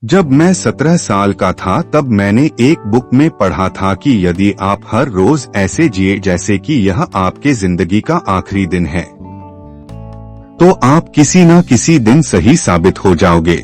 जब मैं 17 साल का था तब मैंने एक बुक में पढ़ा था कि यदि आप हर रोज ऐसे जिए जैसे कि यह आपके जिंदगी का आखिरी दिन है, तो आप किसी न किसी दिन सही साबित हो जाओगे।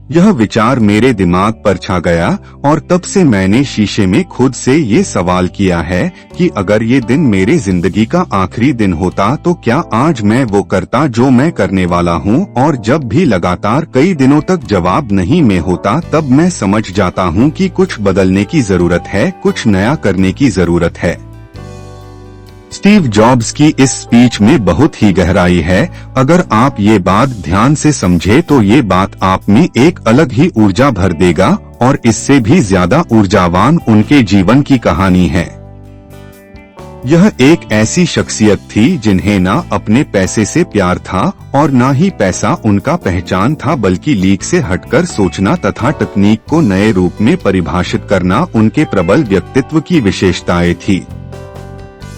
यह विचार मेरे दिमाग पर छा गया और तब से मैंने शीशे में खुद से ये सवाल किया है कि अगर ये दिन मेरे जिंदगी का आखिरी दिन होता तो क्या आज मैं वो करता जो मैं करने वाला हूँ। और जब भी लगातार कई दिनों तक जवाब नहीं में होता तब मैं समझ जाता हूँ कि कुछ बदलने की जरूरत है, कुछ नया करने की जरूरत है। स्टीव जॉब्स की इस स्पीच में बहुत ही गहराई है। अगर आप ये बात ध्यान से समझे तो ये बात आप में एक अलग ही ऊर्जा भर देगा और इससे भी ज्यादा ऊर्जावान उनके जीवन की कहानी है। यह एक ऐसी शख्सियत थी जिन्हें ना अपने पैसे से प्यार था और ना ही पैसा उनका पहचान था, बल्कि लीक से हटकर सोचना तथा तकनीक को नए रूप में परिभाषित करना उनके प्रबल व्यक्तित्व की विशेषताएं थी।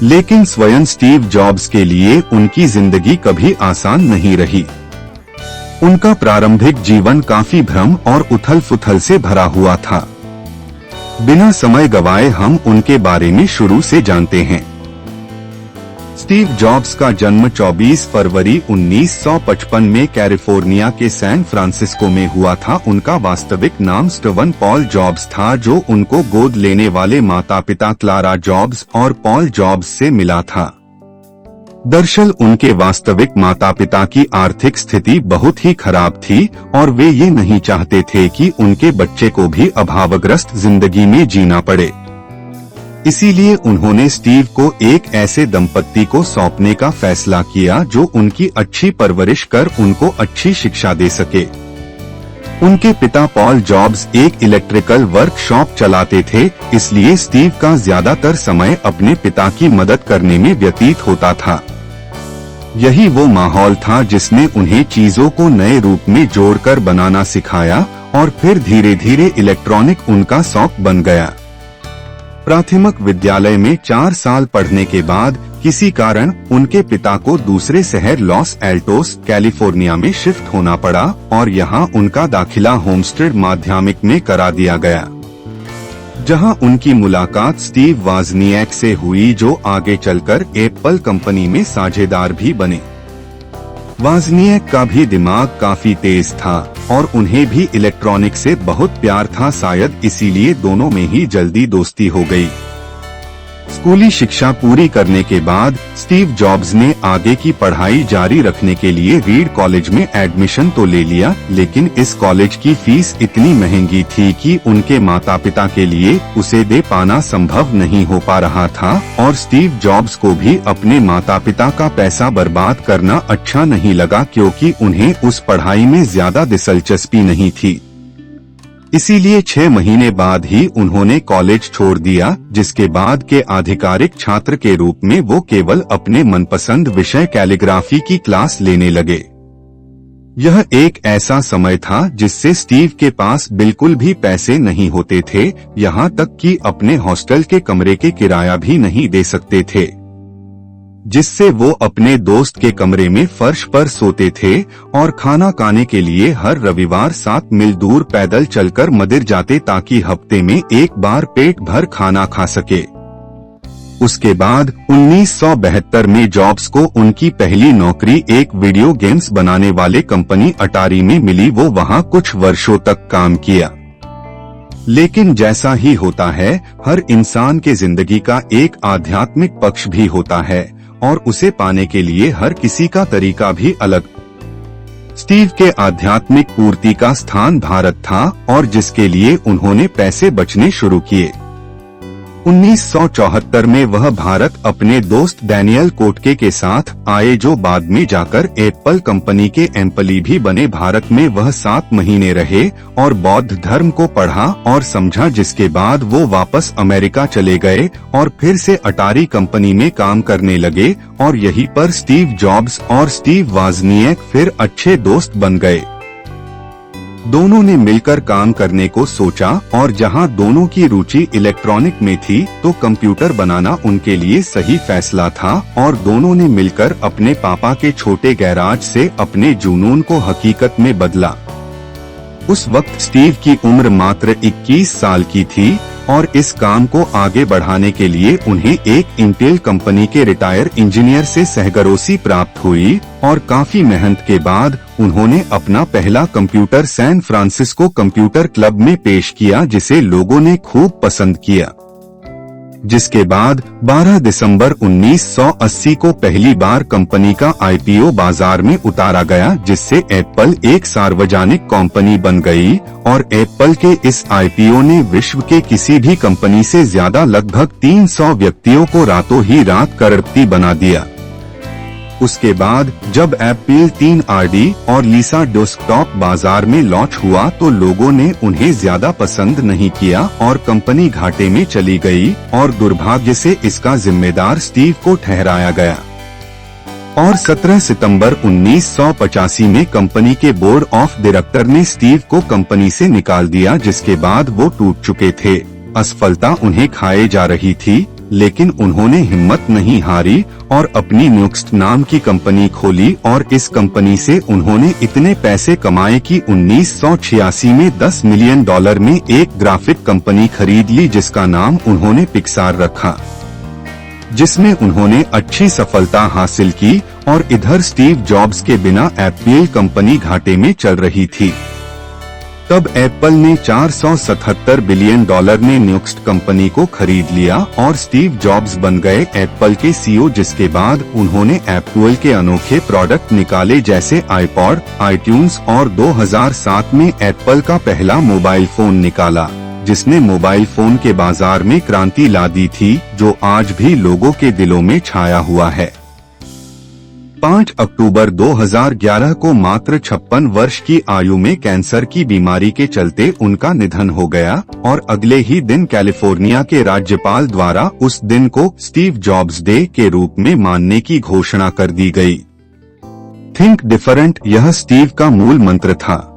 लेकिन स्वयं स्टीव जॉब्स के लिए उनकी जिंदगी कभी आसान नहीं रही। उनका प्रारंभिक जीवन काफी भ्रम और उथल-पुथल से भरा हुआ था। बिना समय गवाए हम उनके बारे में शुरू से जानते हैं। स्टीव जॉब्स का जन्म 24 फरवरी 1955 में कैलिफोर्निया के सैन फ्रांसिस्को में हुआ था। उनका वास्तविक नाम स्टीवन पॉल जॉब्स था, जो उनको गोद लेने वाले माता पिता क्लारा जॉब्स और पॉल जॉब्स से मिला था। दरअसल उनके वास्तविक माता पिता की आर्थिक स्थिति बहुत ही खराब थी और वे ये नहीं चाहते थे कि उनके बच्चे को भी अभावग्रस्त जिंदगी में जीना पड़े। इसीलिए उन्होंने स्टीव को एक ऐसे दंपत्ति को सौंपने का फैसला किया जो उनकी अच्छी परवरिश कर उनको अच्छी शिक्षा दे सके। उनके पिता पॉल जॉब्स एक इलेक्ट्रिकल वर्कशॉप चलाते थे, इसलिए स्टीव का ज्यादातर समय अपने पिता की मदद करने में व्यतीत होता था। यही वो माहौल था जिसने उन्हें चीजों को नए रूप में जोड़कर बनाना सिखाया और फिर धीरे धीरे इलेक्ट्रॉनिक उनका शौक बन गया। प्राथमिक विद्यालय में 4 साल पढ़ने के बाद किसी कारण उनके पिता को दूसरे शहर लॉस एल्टोस कैलिफोर्निया में शिफ्ट होना पड़ा और यहाँ उनका दाखिला होमस्टेड माध्यमिक में करा दिया गया, जहाँ उनकी मुलाकात स्टीव वाजनिएक से हुई, जो आगे चलकर एप्पल कंपनी में साझेदार भी बने। वाजनिएक का भी दिमाग काफी तेज था और उन्हें भी इलेक्ट्रॉनिक से बहुत प्यार था, शायद इसीलिए दोनों में ही जल्दी दोस्ती हो गई। स्कूली शिक्षा पूरी करने के बाद स्टीव जॉब्स ने आगे की पढ़ाई जारी रखने के लिए रीड कॉलेज में एडमिशन तो ले लिया, लेकिन इस कॉलेज की फीस इतनी महंगी थी कि उनके माता पिता के लिए उसे दे पाना संभव नहीं हो पा रहा था और स्टीव जॉब्स को भी अपने माता पिता का पैसा बर्बाद करना अच्छा नहीं लगा, क्योंकि उन्हें उस पढ़ाई में ज्यादा दिलचस्पी नहीं थी। इसीलिए 6 महीने बाद ही उन्होंने कॉलेज छोड़ दिया, जिसके बाद के आधिकारिक छात्र के रूप में वो केवल अपने मनपसंद विषय कैलीग्राफी की क्लास लेने लगे। यह एक ऐसा समय था जिससे स्टीव के पास बिल्कुल भी पैसे नहीं होते थे, यहाँ तक कि अपने हॉस्टल के कमरे के किराया भी नहीं दे सकते थे, जिससे वो अपने दोस्त के कमरे में फर्श पर सोते थे और खाना खाने के लिए हर रविवार 7 मील दूर पैदल चलकर मंदिर जाते ताकि हफ्ते में एक बार पेट भर खाना खा सके। उसके बाद 1972 में जॉब्स को उनकी पहली नौकरी एक वीडियो गेम्स बनाने वाले कंपनी अटारी में मिली। वो वहां कुछ वर्षों तक काम किया, लेकिन जैसा ही होता है, हर इंसान के जिंदगी का एक आध्यात्मिक पक्ष भी होता है और उसे पाने के लिए हर किसी का तरीका भी अलग। स्टीव के आध्यात्मिक पूर्ति का स्थान भारत था और जिसके लिए उन्होंने पैसे बचने शुरू किए। 1974 में वह भारत अपने दोस्त डैनियल कोटके के साथ आए, जो बाद में जाकर एप्पल कंपनी के एम्प्लॉय भी बने। भारत में वह 7 महीने रहे और बौद्ध धर्म को पढ़ा और समझा, जिसके बाद वो वापस अमेरिका चले गए और फिर से अटारी कंपनी में काम करने लगे और यहीं पर स्टीव जॉब्स और स्टीव वाजनिएक फिर अच्छे दोस्त बन गए। दोनों ने मिलकर काम करने को सोचा और जहां दोनों की रुचि इलेक्ट्रॉनिक में थी तो कंप्यूटर बनाना उनके लिए सही फैसला था और दोनों ने मिलकर अपने पापा के छोटे गैराज से अपने जुनून को हकीकत में बदला। उस वक्त स्टीव की उम्र मात्र 21 साल की थी और इस काम को आगे बढ़ाने के लिए उन्हें एक इंटेल कंपनी के रिटायर इंजीनियर से सहगरोसी प्राप्त हुई और काफी मेहनत के बाद उन्होंने अपना पहला computer San Francisco computer club में पेश किया, जिसे लोगों ने खूब पसंद किया। जिसके बाद 12 दिसंबर 1980 को पहली बार कंपनी का आईपीओ बाजार में उतारा गया, जिससे एप्पल एक सार्वजनिक कंपनी बन गई और एप्पल के इस आईपीओ ने विश्व के किसी भी कंपनी से ज्यादा लगभग 300 व्यक्तियों को रातों ही रात करोड़पति बना दिया। उसके बाद जब एप्पल 3RD और लीसा डेस्कटॉप बाजार में लॉन्च हुआ तो लोगों ने उन्हें ज्यादा पसंद नहीं किया और कंपनी घाटे में चली गई और दुर्भाग्य से इसका जिम्मेदार स्टीव को ठहराया गया। और 17 सितंबर 1985 में कंपनी के बोर्ड ऑफ डायरेक्टर ने स्टीव को कंपनी से निकाल दिया, जिसके बाद वो टूट चुके थे। असफलता उन्हें खाए जा रही थी, लेकिन उन्होंने हिम्मत नहीं हारी और अपनी न्यूक्स्ट नाम की कंपनी खोली और इस कंपनी से उन्होंने इतने पैसे कमाए कि 1986 में $10 मिलियन में एक ग्राफिक कंपनी खरीद ली, जिसका नाम उन्होंने पिक्सार रखा, जिसमें उन्होंने अच्छी सफलता हासिल की। और इधर स्टीव जॉब्स के बिना एप्पल कंपनी घाटे में चल रही थी। तब एप्पल ने $477 बिलियन ने न्यूक्स्ट कंपनी को खरीद लिया और स्टीव जॉब्स बन गए एप्पल के सीईओ, जिसके बाद उन्होंने एप्पल के अनोखे प्रोडक्ट निकाले जैसे आईपॉड, आईट्यून्स और 2007 में एप्पल का पहला मोबाइल फोन निकाला, जिसने मोबाइल फोन के बाजार में क्रांति ला दी थी, जो आज भी लोगों के दिलों में छाया हुआ है। 5 अक्टूबर 2011 को मात्र 56 वर्ष की आयु में कैंसर की बीमारी के चलते उनका निधन हो गया और अगले ही दिन कैलिफोर्निया के राज्यपाल द्वारा उस दिन को स्टीव जॉब्स डे के रूप में मानने की घोषणा कर दी गई। थिंक डिफरेंट यह स्टीव का मूल मंत्र था।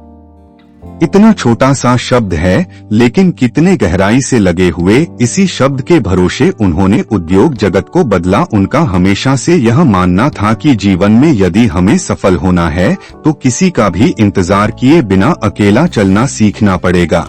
इतना छोटा सा शब्द है, लेकिन कितने गहराई से लगे हुए इसी शब्द के भरोसे उन्होंने उद्योग जगत को बदला। उनका हमेशा से यह मानना था कि जीवन में यदि हमें सफल होना है तो किसी का भी इंतजार किए बिना अकेला चलना सीखना पड़ेगा।